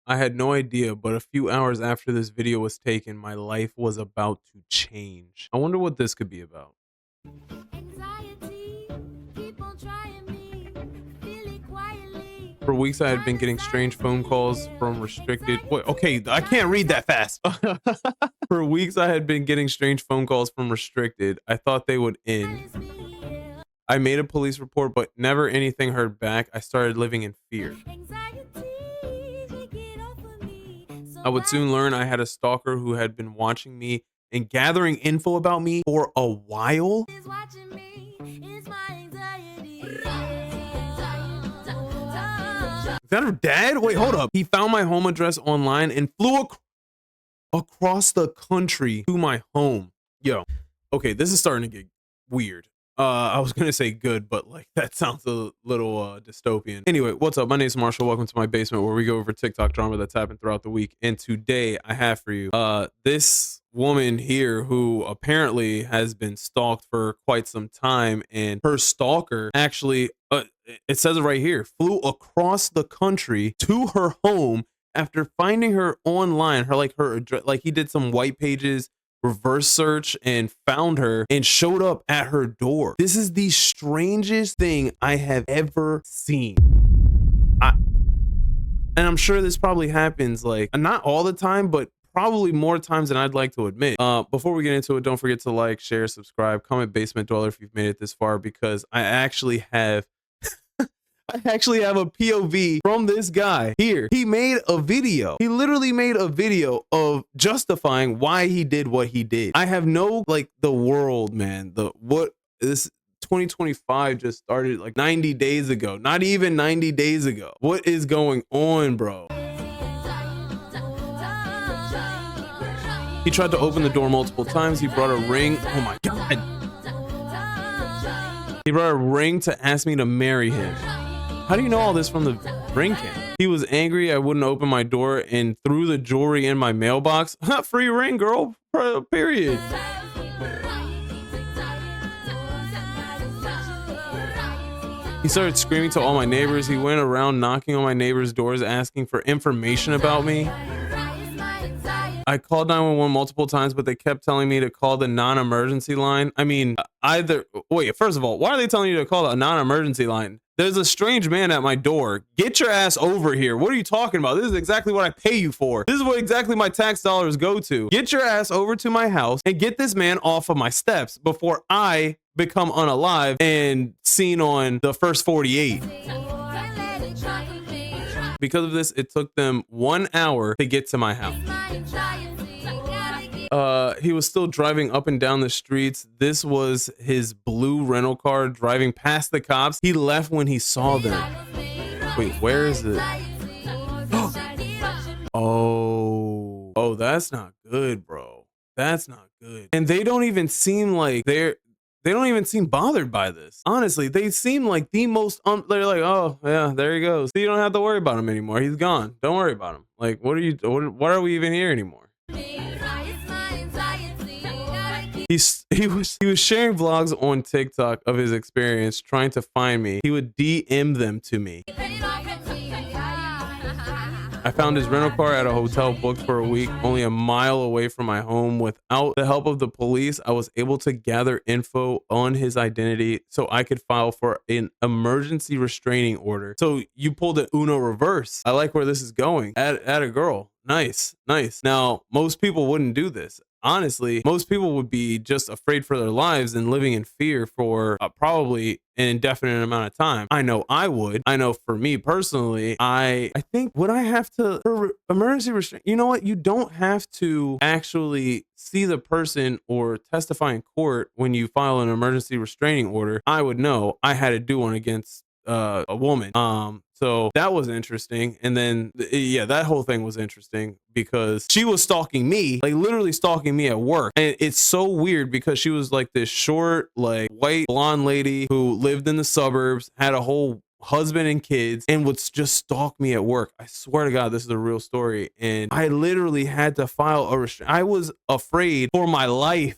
I had no idea, but a few hours after this video was taken, my life was about to change. I wonder what this could be about. Anxiety, keep on trying me, feel it quietly. For weeks, I had been getting strange phone calls from restricted. Wait, okay, I can't read that fast. For weeks, I had been getting strange phone calls from restricted. I thought they would end. I made a police report, but never anything heard back. I started living in fear. I would soon learn I had a stalker who had been watching me and gathering info about me for a while. Is that her dad? Wait, hold up. He found my home address online and flew across the country to my home. Yo, okay, this is starting to get weird. I was gonna say good, but like that sounds a little dystopian. Anyway, what's up? My name is Marshall. Welcome to my basement where we go over TikTok drama that's happened throughout the week. And today I have for you this woman here who apparently has been stalked for quite some time, and her stalker actually it says it right here, flew across the country to her home after finding her online. Her address, like he did some white pages reverse search and found her and showed up at her door. This is the strangest thing I have ever seen. And I'm sure this probably happens like not all the time, but probably more times than I'd like to admit. Before we get into it, don't forget to like, share, subscribe, comment Basement Dweller if you've made it this far, because I actually have a POV from this guy here. He made a video. He literally made a video of justifying why he did what he did. I have no, like, the world, man. This 2025 just started like 90 days ago. Not even 90 days ago. What is going on, bro? He tried to open the door multiple times. He brought a ring. Oh my God. He brought a ring to ask me to marry him. How do you know all this from the ring cam? He was angry I wouldn't open my door and threw the jewelry in my mailbox. Free ring, girl. Period. He started screaming to all my neighbors. He went around knocking on my neighbors' doors asking for information about me. I called 911 multiple times, but they kept telling me to call the non-emergency line. I mean, first of all, why are they telling you to call a non-emergency line? There's a strange man at my door. Get your ass over here. What are you talking about? This is exactly what I pay you for. This is what exactly my tax dollars go to. Get your ass over to my house and get this man off of my steps before I become unalive and seen on the first 48. Because of this, it took them 1 hour to get to my house. He was still driving up and down the streets. This was his blue rental car driving past the cops. He left when he saw them. Wait, where is it? Oh, that's not good, bro. That's not good. And they don't even seem like they don't even seem bothered by this. Honestly, they seem like the most, they're like, oh yeah, there he goes. So you don't have to worry about him anymore. He's gone. Don't worry about him. Like, what are we even here anymore? He was sharing vlogs on TikTok of his experience trying to find me. He would DM them to me. I found his rental car at a hotel booked for a week, only a mile away from my home. Without the help of the police, I was able to gather info on his identity so I could file for an emergency restraining order. So you pulled an Uno reverse. I like where this is going. Add a girl. Nice. Now, most people wouldn't do this. Honestly, most people would be just afraid for their lives and living in fear for probably an indefinite amount of time. I know I would. I know for me personally, I think would I have to for emergency restraint? You know what? You don't have to actually see the person or testify in court when you file an emergency restraining order. I would know. I had to do one against a woman. So that was interesting. And then, yeah, that whole thing was interesting because she was stalking me, like literally stalking me at work. And it's so weird because she was like this short, like white blonde lady who lived in the suburbs, had a whole husband and kids and would just stalk me at work. I swear to God, this is a real story. And I literally had to file a I was afraid for my life.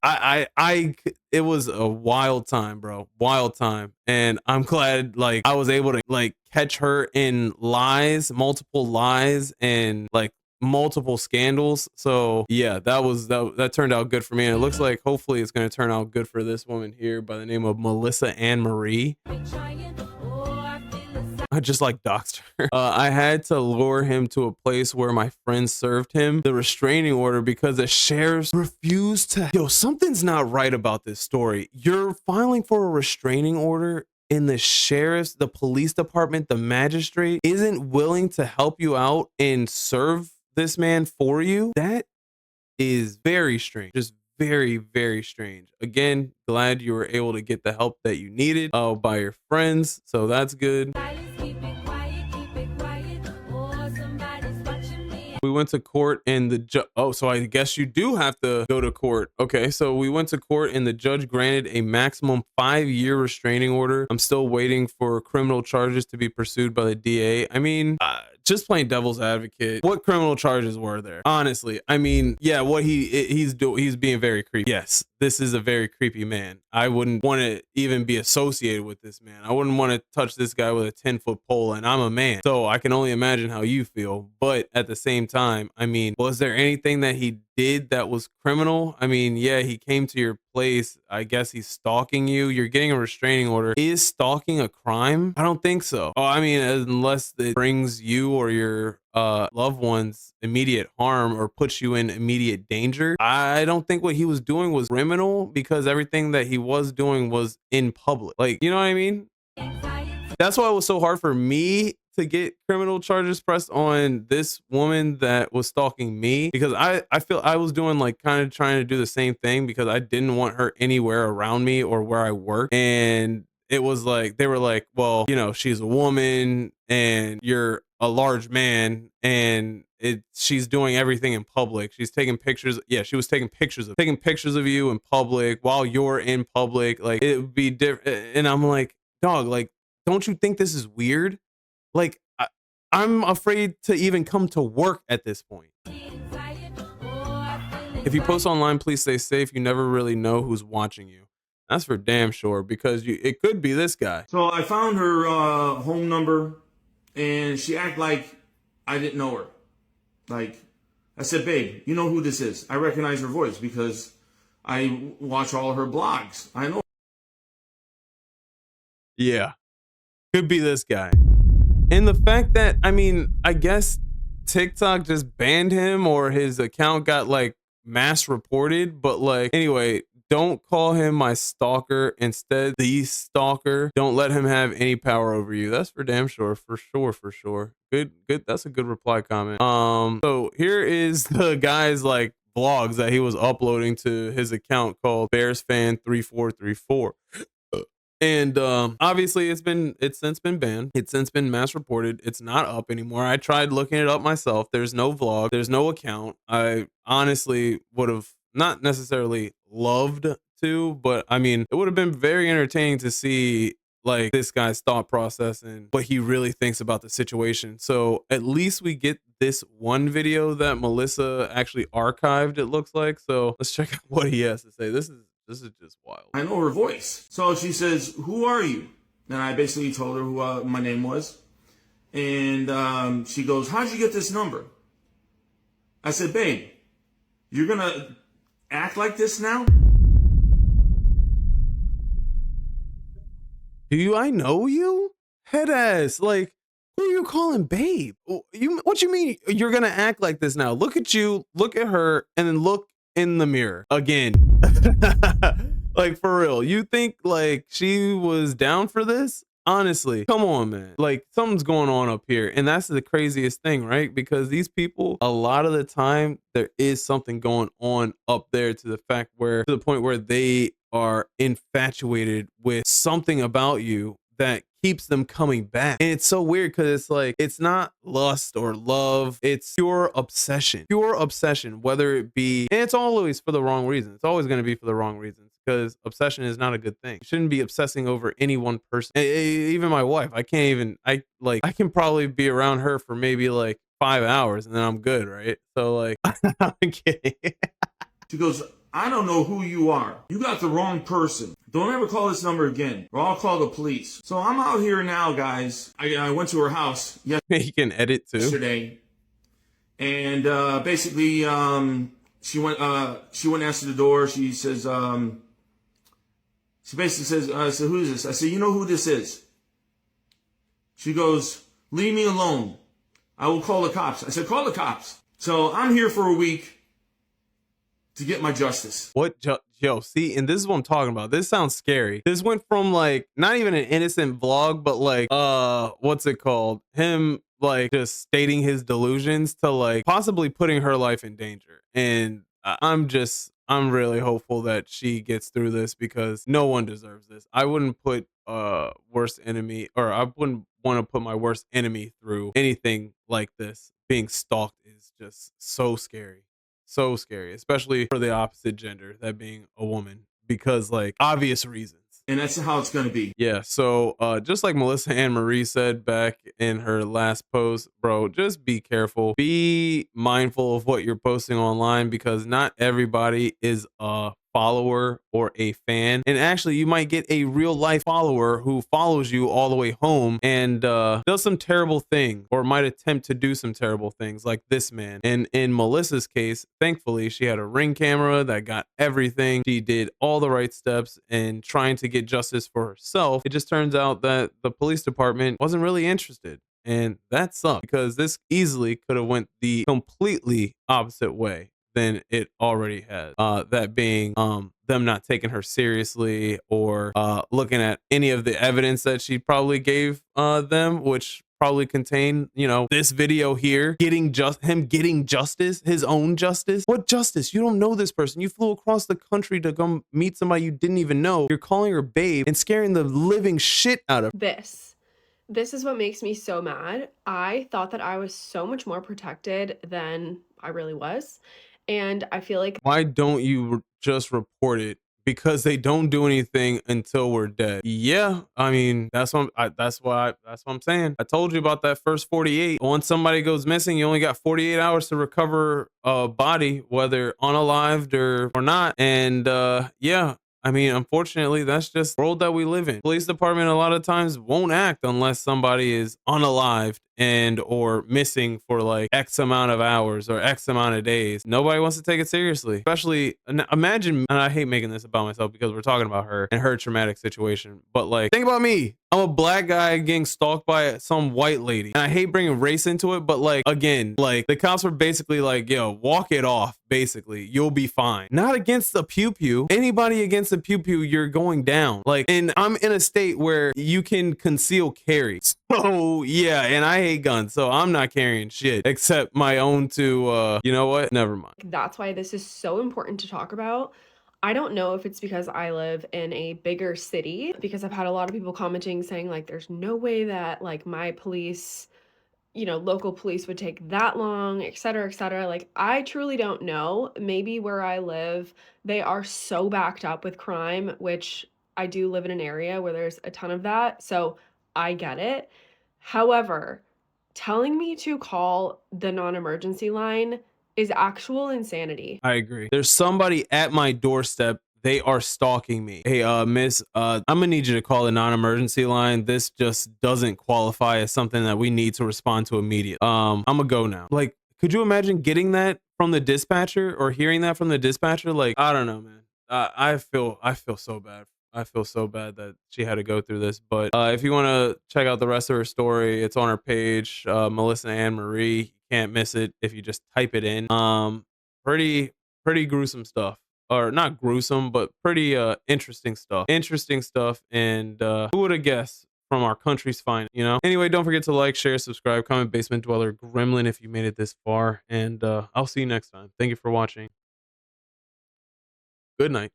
It was a wild time, bro. Wild time. And I'm glad like I was able to like catch her in lies, multiple lies, and like multiple scandals. So yeah, that turned out good for me. And it looks like hopefully it's going to turn out good for this woman here by the name of Melissa Ann Marie. I just like doxed her. I had to lure him to a place where my friends served him the restraining order because the sheriffs refused to. Yo, something's not right about this story. You're filing for a restraining order and the sheriffs, the police department, the magistrate isn't willing to help you out and serve this man for you. That is very strange. Just very, very strange. Again, glad you were able to get the help that you needed by your friends. So that's good. We went to court and the judge. Oh, so I guess you do have to go to court. Okay, so we went to court and the judge granted a maximum 5-year restraining order. I'm still waiting for criminal charges to be pursued by the DA. I mean, just playing devil's advocate. What criminal charges were there? Honestly, I mean, yeah, what he's being very creepy. Yes, this is a very creepy man. I wouldn't want to even be associated with this man. I wouldn't want to touch this guy with a 10-foot pole, and I'm a man, so I can only imagine how you feel. But at the same time, I mean, was there anything that he did that was criminal? I mean, yeah, he came to your place. I guess he's stalking you. You're getting a restraining order. Is stalking a crime? I don't think so. Oh, I mean, unless it brings you or your loved ones immediate harm or puts you in immediate danger. I don't think what he was doing was criminal because everything that he was doing was in public. Like, you know what I mean? That's why it was so hard for me to get criminal charges pressed on this woman that was stalking me, because I feel I was doing like kind of trying to do the same thing because I didn't want her anywhere around me or where I work. And it was like, they were like, well, you know, she's a woman and you're a large man and she's doing everything in public. She's taking pictures. Yeah, she was taking pictures of you in public while you're in public. Like it would be different. And I'm like, dog, like, don't you think this is weird? Like, I'm afraid to even come to work at this point. If you post online, please stay safe. You never really know who's watching you. That's for damn sure, because it could be this guy. So I found her home number, and she acted like I didn't know her. Like, I said, babe, you know who this is. I recognize her voice because I watch all her blogs. I know. Yeah, could be this guy. And the fact that, I mean, I guess TikTok just banned him or his account got like mass reported, but like, anyway, don't call him my stalker. Instead, the stalker. Don't let him have any power over you. That's for damn sure. For sure. Good. That's a good reply comment. So here is the guy's like vlogs that he was uploading to his account called BearsFan3434. And obviously it's since been banned. It's since been mass reported. It's not up anymore. I tried looking it up myself. There's no vlog. There's no account. I honestly would have not necessarily loved to, but I mean, it would have been very entertaining to see like this guy's thought process and what he really thinks about the situation. So at least we get this one video that Melissa actually archived, it looks like. So let's check out what he has to say. This is just wild. I know her voice. So she says, who are you? And I basically told her who my name was. And she goes, how'd you get this number? I said, babe, you're going to act like this now? Do I know you? Head ass. Like, who are you calling babe? What you mean you're going to act like this now? Look at you, look at her, and then look in the mirror again. Like, for real, you think like she was down for this? Honestly, come on, man. Like, something's going on up here. And that's the craziest thing, right? Because these people, a lot of the time, there is something going on up there to the point where they are infatuated with something about you that keeps them coming back. And it's so weird because it's like, it's not lust or love, it's pure obsession, whether it be, and it's always for the wrong reason. It's always going to be for the wrong reasons, because obsession is not a good thing. You shouldn't be obsessing over any one person. Even my wife, I can't even, I can probably be around her for maybe like 5 hours and then I'm good, right? So like, I'm kidding. She goes, I don't know who you are. You got the wrong person. Don't ever call this number again, or I'll call the police. So I'm out here now, guys. I went to her house He can edit too. yesterday, and basically, she went and answered the door. She says, she basically says, I said, who is this? I said, you know who this is? She goes, leave me alone. I will call the cops. I said, call the cops. So I'm here for a week to get my justice. What, yo, see, and this is what I'm talking about. This sounds scary. This went from like not even an innocent vlog, but like what's it called? Him like just stating his delusions to like possibly putting her life in danger. And I'm really hopeful that she gets through this because no one deserves this. I wouldn't put worst enemy, or I wouldn't want to put my worst enemy through anything like this. Being stalked is just so scary. So scary, especially for the opposite gender, that being a woman, because like obvious reasons. And that's how it's going to be. Yeah. So just like Melissa Ann Marie said back in her last post, bro, just be careful. Be mindful of what you're posting online because not everybody is a follower or a fan. And actually, you might get a real life follower who follows you all the way home and does some terrible thing or might attempt to do some terrible things like this man. And in Melissa's case, thankfully, she had a Ring camera that got everything. She did all the right steps in trying to get justice for herself. It just turns out that the police department wasn't really interested. And that sucked because this easily could have went the completely opposite way than it already has. That being them not taking her seriously or looking at any of the evidence that she probably gave them, which probably contain, you know, this video here, getting justice, his own justice. What justice? You don't know this person. You flew across the country to go meet somebody you didn't even know. You're calling her babe and scaring the living shit out of her. This is what makes me so mad. I thought that I was so much more protected than I really was. And I feel like, why don't you just report it? Because they don't do anything until we're dead. Yeah, I mean that's what I'm saying. I told you about that first 48. Once somebody goes missing, you only got 48 hours to recover a body, whether unalived or not. And yeah. I mean, unfortunately, that's just the world that we live in. Police department a lot of times won't act unless somebody is unalived and or missing for like X amount of hours or X amount of days. Nobody wants to take it seriously. Especially, imagine, and I hate making this about myself because we're talking about her and her traumatic situation, but like, think about me. I'm a black guy getting stalked by some white lady. And I hate bringing race into it, but like, again, like the cops were basically like, yo, walk it off. Basically, you'll be fine. Not against the pew-pew. Anybody against the pew-pew, you're going down. Like, and I'm in a state where you can conceal carry. So yeah, and I hate guns, so I'm not carrying shit except my own to, you know what? Never mind. that's why this is so important to talk about. I don't know if it's because I live in a bigger city, because I've had a lot of people commenting saying like, there's no way that like my police, you know, local police would take that long, et cetera, et cetera. Like, I truly don't know. Maybe where I live, they are so backed up with crime, which I do live in an area where there's a ton of that. So I get it. However, telling me to call the non-emergency line is actual insanity. I agree. There's somebody at my doorstep. They are stalking me. Hey, miss, I'm gonna need you to call the non-emergency line. This just doesn't qualify as something that we need to respond to immediately. I'm gonna go now. Like, could you imagine getting that from the dispatcher or hearing that from the dispatcher? Like, I don't know, man. I feel so bad. I feel so bad that she had to go through this. But if you want to check out the rest of her story, it's on her page, Melissa Ann Marie. You can't miss it if you just type it in. Pretty gruesome stuff. Or not gruesome, but pretty interesting stuff. And who would have guessed from our country's finest, you know? Anyway, don't forget to like, share, subscribe, comment, Basement Dweller Gremlin if you made it this far. And I'll see you next time. Thank you for watching. Good night.